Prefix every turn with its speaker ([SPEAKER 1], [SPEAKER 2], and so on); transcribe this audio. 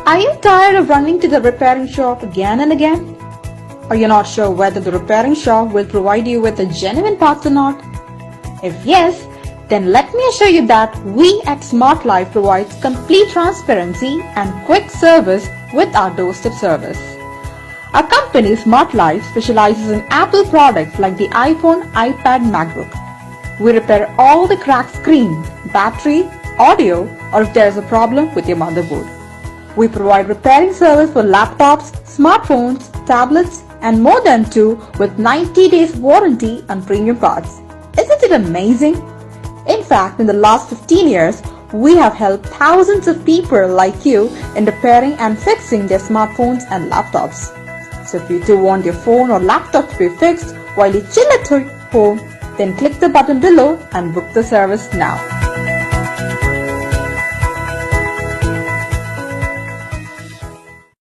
[SPEAKER 1] Are you tired of running to the repairing shop again and again? Or you're not sure whether the repairing shop will provide you with the genuine parts or not? If yes, then let me assure you that we at SmartLife provides complete transparency and quick service with our doorstep service. Our company SmartLife specializes in Apple products like the iPhone, iPad, MacBook. We repair all the cracked screen, battery, audio, or if there is a problem with your motherboard. We provide repairing service for laptops, smartphones, tablets, and more than 2 with 90 days warranty on premium parts. Isn't it amazing? In fact, in the last 15 years, we have helped thousands of people like you in repairing and fixing their smartphones and laptops. So if you too want your phone or laptop to be fixed while you chill at home, then click the button below and book the service now.